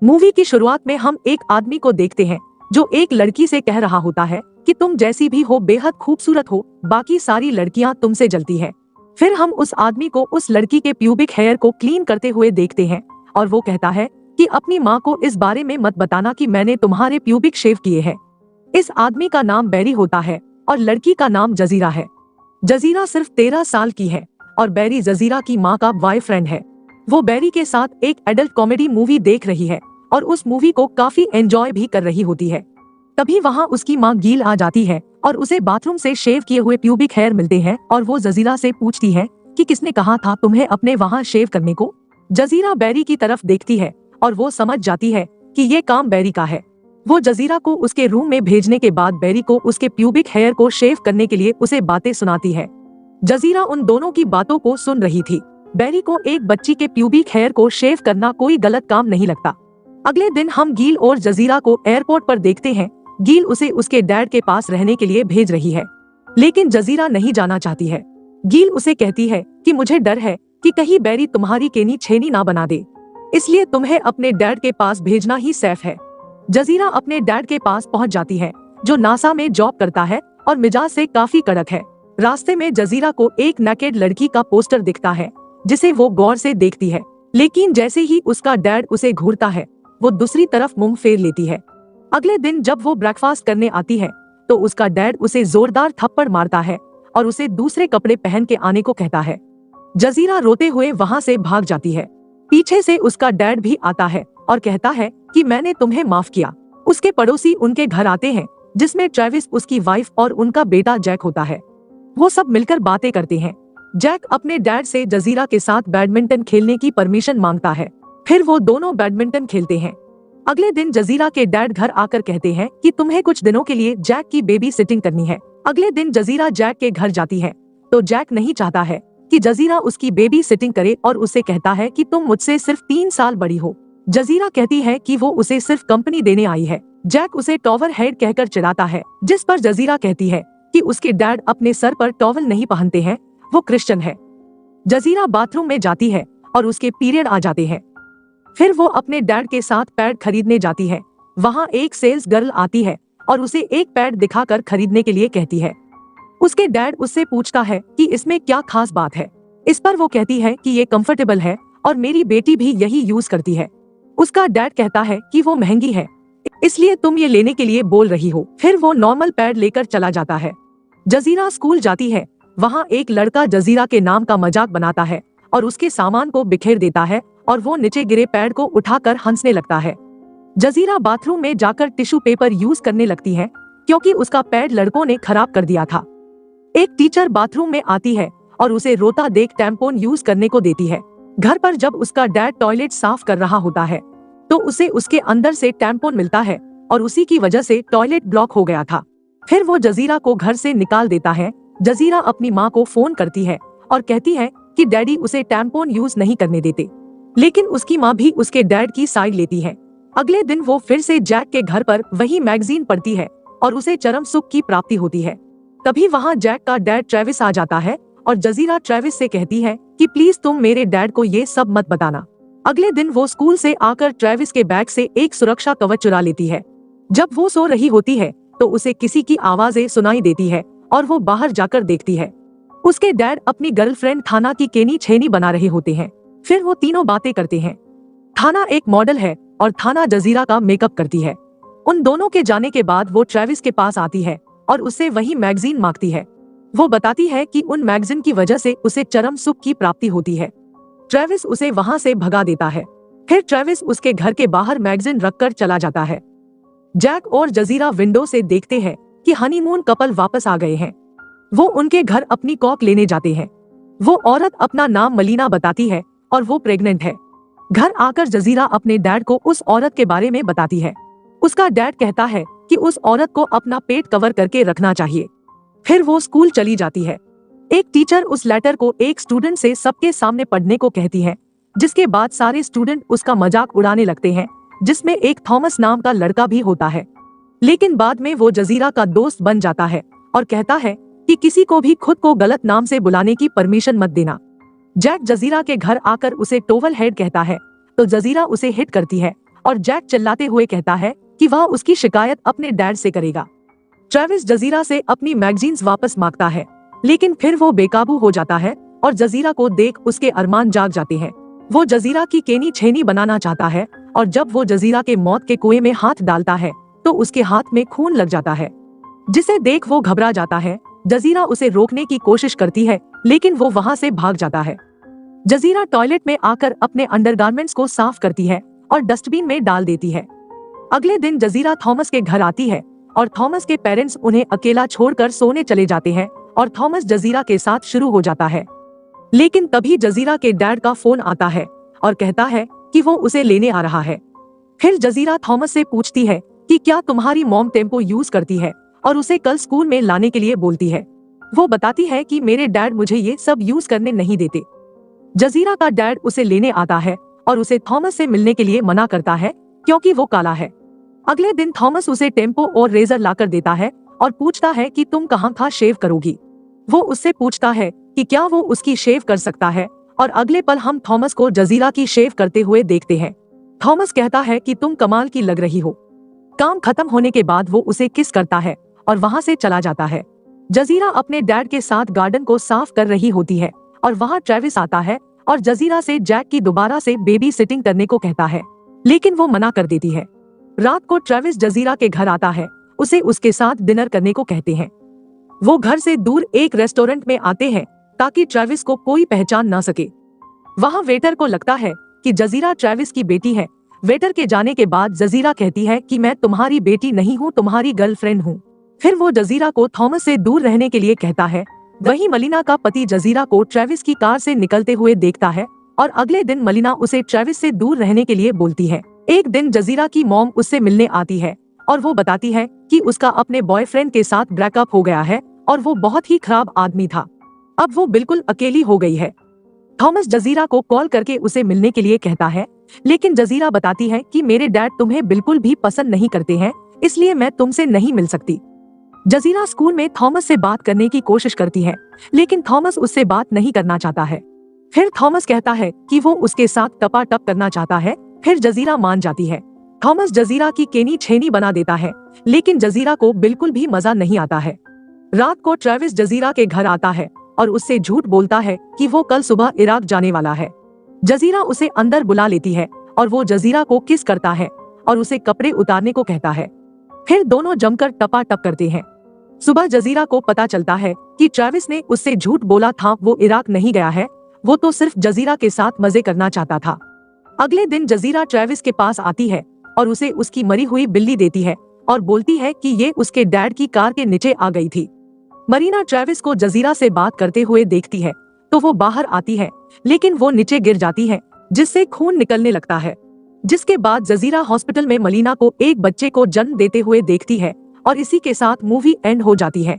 Movie की शुरुआत में हम एक आदमी को देखते हैं जो एक लड़की से कह रहा होता है कि तुम जैसी भी हो बेहद खूबसूरत हो, बाकी सारी लड़कियां तुमसे जलती हैं। फिर हम उस आदमी को उस लड़की के प्यूबिक हेयर को क्लीन करते हुए देखते हैं और वो कहता है कि अपनी माँ को इस बारे में मत बताना कि मैंने तुम्हारे प्यूबिक शेव किए हैं। इस आदमी का नाम बैरी होता है और लड़की का नाम जजीरा है। जजीरा सिर्फ 13 साल की है और बैरी जजीरा की माँ का बॉयफ्रेंड है। वो बैरी के साथ एक एडल्ट कॉमेडी मूवी देख रही है और उस मूवी को काफी एंजॉय भी कर रही होती है। तभी वहाँ उसकी माँ गील आ जाती है और उसे बाथरूम से शेव किए हुए प्यूबिक हेयर मिलते हैं और वो जजीरा से पूछती है कि किसने कहा था तुम्हें अपने वहाँ शेव करने को। जजीरा बैरी की तरफ देखती है और वो समझ जाती है कि ये काम बैरी का है। वो जजीरा को उसके रूम में भेजने के बाद बैरी को उसके प्यूबिक हेयर को शेव करने के लिए उसे बातें सुनाती है। जजीरा उन दोनों की बातों को सुन रही थी। बैरी को एक बच्ची के प्यूबिक हेयर को शेव करना कोई गलत काम नहीं लगता। अगले दिन हम गील और जजीरा को एयरपोर्ट पर देखते हैं। गील उसे उसके डैड के पास रहने के लिए भेज रही है, लेकिन जजीरा नहीं जाना चाहती है। गील उसे कहती है कि मुझे डर है कि कहीं बैरी तुम्हारी केनी छेनी ना बना दे, इसलिए तुम्हें अपने डैड के पास भेजना ही सेफ है। जजीरा अपने डैड के पास पहुंच जाती है जो नासा में जॉब करता है और मिजाज से काफी कड़क है। रास्ते में जजीरा को एक नेकेड लड़की का पोस्टर दिखता है जिसे वो गौर से देखती है, लेकिन जैसे ही उसका डैड उसे घूरता है वो दूसरी तरफ मुंह फेर लेती है। अगले दिन जब वो ब्रेकफास्ट करने आती है तो उसका डैड उसे जोरदार थप्पड़ मारता है और उसे दूसरे कपड़े पहन के आने को कहता है। जजीरा रोते हुए वहाँ से भाग जाती है। पीछे से उसका डैड भी आता है और कहता है कि मैंने तुम्हें माफ किया। उसके पड़ोसी उनके घर आते हैं जिसमें ट्रेविस, उसकी वाइफ और उनका बेटा जैक होता है। वो सब मिलकर बातें करते हैं। जैक अपने डैड से जजीरा के साथ बैडमिंटन खेलने की परमिशन मांगता है। फिर वो दोनों बैडमिंटन खेलते हैं। अगले दिन जजीरा के डैड घर आकर कहते हैं कि तुम्हें कुछ दिनों के लिए जैक की बेबी सिटिंग करनी है। अगले दिन जजीरा जैक के घर जाती है तो जैक नहीं चाहता है कि जजीरा उसकी बेबी सिटिंग करे और उसे कहता है कि तुम मुझसे सिर्फ 3 साल बड़ी हो। जजीरा कहती है कि वो उसे सिर्फ कंपनी देने आई है। जैक उसे टॉवल हेड कहकर चिढ़ाता है, जिस पर जजीरा कहती है कि उसके डैड अपने सर पर टॉवल नहीं पहनते हैं, वो क्रिश्चियन है। जजीरा बाथरूम में जाती है और उसके पीरियड आ जाते हैं। फिर वो अपने डैड के साथ पैड खरीदने जाती है। वहाँ एक सेल्स गर्ल आती है और उसे एक पैड दिखाकर खरीदने के लिए कहती है। उसके डैड उससे पूछता है कि इसमें क्या खास बात है। इस पर वो कहती है कि ये कंफर्टेबल है और मेरी बेटी भी यही यूज करती है। उसका डैड कहता है कि वो महंगी है, इसलिए तुम ये लेने के लिए बोल रही हो। फिर वो नॉर्मल पैड लेकर चला जाता है। जजीरा स्कूल जाती है। वहाँ एक लड़का जजीरा के नाम का मजाक बनाता है और उसके सामान को बिखेर देता है और वो नीचे गिरे पैड को उठाकर हंसने लगता है। जजीरा बाथरूम में जाकर टिश्यू पेपर यूज करने लगती है क्योंकि उसका पैड लड़कों ने खराब कर दिया था। एक टीचर बाथरूम में आती है और उसे रोता देख टैम्पोन यूज करने को देती है। घर पर जब उसका डैड टॉयलेट साफ कर रहा होता है तो उसे उसके अंदर से टैम्पोन मिलता है और उसी की वजह से टॉयलेट ब्लॉक हो गया था। फिर वो जजीरा को घर से निकाल देता है। जजीरा अपनी माँ को फोन करती है और कहती है कि डैडी उसे टैम्पोन यूज नहीं करने देते, लेकिन उसकी माँ भी उसके डैड की साइड लेती है। अगले दिन वो फिर से जैक के घर पर वही मैगजीन पढ़ती है और उसे चरम सुख की प्राप्ति होती है। तभी वहाँ जैक का डैड ट्रेविस आ जाता है और जजीरा ट्रेविस से कहती है कि प्लीज तुम मेरे डैड को ये सब मत बताना। अगले दिन वो स्कूल से आकर ट्रेविस के बैग से एक सुरक्षा कवच चुरा लेती है। जब वो सो रही होती है तो उसे किसी की आवाजें सुनाई देती है और वो बाहर जाकर देखती है। उसके डैड अपनी गर्लफ्रेंड थाना की केनी छेनी बना रहे होते हैं। फिर वो तीनों बातें करते हैं। थाना एक मॉडल है और थाना जजीरा का मेकअप करती है। उन दोनों के जाने के बाद वो ट्रेविस के पास आती है और उससे वही मैगजीन मांगती है। वो बताती है कि उन मैगजीन की वजह से उसे चरम सुख की प्राप्ति होती है। ट्रेविस उसे वहाँ से भगा देता है। फिर ट्रेविस उसके घर के बाहर मैगजीन रखकर चला जाता है। जैक और जजीरा विंडो से देखते हैं कि हनीमून कपल वापस आ गए हैं। वो उनके घर अपनी कॉक लेने जाते हैं। वो औरत अपना नाम मलीना बताती है और वो प्रेग्नेंट है। घर आकर जजीरा अपने डैड को उस औरत के बारे में बताती है। उसका डैड कहता है कि उस औरत को अपना पेट कवर करके रखना चाहिए। फिर वो स्कूल चली जाती है। एक टीचर उस लेटर को एक स्टूडेंट से सबके सामने पढ़ने को कहती है, जिसके बाद सारे स्टूडेंट उसका मजाक उड़ाने लगते हैं, जिसमें एक थॉमस नाम का लड़का भी होता है। लेकिन बाद में वो जजीरा का दोस्त बन जाता है और कहता है कि किसी को भी खुद को गलत नाम से बुलाने की परमिशन मत देना। जैक जजीरा के घर आकर उसे टोवल हेड कहता है तो जजीरा उसे हिट करती है और जैक चिल्लाते हुए कहता है कि वह उसकी शिकायत अपने डैड से करेगा। ट्रेविस जजीरा से अपनी मैगजीन्स वापस मांगता है, लेकिन फिर वो बेकाबू हो जाता है और जजीरा को देख उसके अरमान जाग जाते हैं। वो जजीरा की केनी छेनी बनाना चाहता है और जब वो जजीरा के मौत के कुएं में हाथ डालता है तो उसके हाथ में खून लग जाता है, जिसे देख वो घबरा जाता है। जजीरा उसे रोकने की कोशिश करती है, लेकिन वो वहाँ से भाग जाता है। जजीरा टॉयलेट में आकर अपने अंडरगारमेंट्स को साफ करती है और डस्टबिन में डाल देती है। अगले दिन जजीरा थॉमस के घर आती है और थॉमस के पेरेंट्स उन्हें अकेला छोड़कर सोने चले जाते हैं और थॉमस जजीरा के साथ शुरू हो जाता है। लेकिन तभी जजीरा के डैड का फोन आता है और कहता है कि वो उसे लेने आ रहा है। फिर जजीरा थॉमस से पूछती है कि क्या तुम्हारी मॉम टेम्पो यूज करती है और उसे कल स्कूल में लाने के लिए बोलती है। वो बताती है कि मेरे डैड मुझे ये सब यूज करने नहीं देते। जजीरा का डैड उसे लेने आता है और उसे थॉमस से मिलने के लिए मना करता है क्योंकि वो काला है। अगले दिन थॉमस उसे टेम्पो और रेजर लाकर देता है और पूछता है कि तुम कहाँ था शेव करोगी। वो उससे पूछता है कि क्या वो उसकी शेव कर सकता है और अगले पल हम थॉमस को जजीरा की शेव करते हुए देखते हैं। थॉमस कहता है कि तुम कमाल की लग रही हो। काम खत्म होने के बाद वो उसे किस करता है और वहाँ से चला जाता है। जजीरा अपने डैड के साथ गार्डन को साफ कर रही होती है और वहाँ ट्रेविस आता है और जजीरा से जैक की दोबारा से बेबी सिटिंग करने को कहता है, लेकिन वो मना कर देती है। रात को ट्रेविस जजीरा के घर आता है, उसे उसके साथ डिनर करने को कहते हैं। वो घर से दूर एक रेस्टोरेंट में आते हैं ताकि ट्रेविस को कोई पहचान ना सके। वहाँ वेटर को लगता है कि जजीरा ट्रेविस की बेटी है। वेटर के जाने के बाद जजीरा कहती है कि मैं तुम्हारी बेटी नहीं हूँ, तुम्हारी गर्लफ्रेंड हूँ। फिर वो जजीरा को थॉमस से दूर रहने के लिए कहता है। वहीं मलिना का पति जजीरा को ट्रेविस की कार से निकलते हुए देखता है और अगले दिन मलिना उसे ट्रेविस से दूर रहने के लिए बोलती है। एक दिन जजीरा की मॉम उससे मिलने आती है और वो बताती है कि उसका अपने बॉयफ्रेंड के साथ ब्रेकअप हो गया है और वो बहुत ही खराब आदमी था। अब वो बिल्कुल अकेली हो गई है। थॉमस जजीरा को कॉल करके उसे मिलने के लिए कहता है, लेकिन जजीरा बताती है कि मेरे डैड तुम्हें बिल्कुल भी पसंद नहीं करते हैं, इसलिए मैं तुमसे नहीं मिल सकती। जजीरा स्कूल में थॉमस से बात करने की कोशिश करती है, लेकिन थॉमस उससे बात नहीं करना चाहता है। फिर थॉमस कहता है कि वो उसके साथ टपाटप करना चाहता है। फिर जजीरा मान जाती है। थॉमस जजीरा की केनी छेनी बना देता है, लेकिन जजीरा को बिल्कुल भी मजा नहीं आता है। रात को ट्रेविस जजीरा के घर आता है और उससे झूठ बोलता है कि वो कल सुबह इराक जाने वाला है। जजीरा उसे अंदर बुला लेती है और वो जजीरा को किस करता है और उसे कपड़े उतारने को कहता है। फिर दोनों जमकर टपाटप करते हैं। सुबह जजीरा को पता चलता है कि ट्रेविस ने उससे झूठ बोला था, वो इराक नहीं गया है, वो तो सिर्फ जजीरा के साथ मजे करना चाहता था। अगले दिन जजीरा ट्रेविस के पास आती है और उसे उसकी मरी हुई बिल्ली देती है और बोलती है कि ये उसके डैड की कार के नीचे आ गई थी। मरीना ट्रेविस को जजीरा से बात करते हुए देखती है तो वो बाहर आती है, लेकिन वो नीचे गिर जाती है जिससे खून निकलने लगता है। जिसके बाद जजीरा हॉस्पिटल में मलीना को एक बच्चे को जन्म देते हुए देखती है और इसी के साथ मूवी एंड हो जाती है।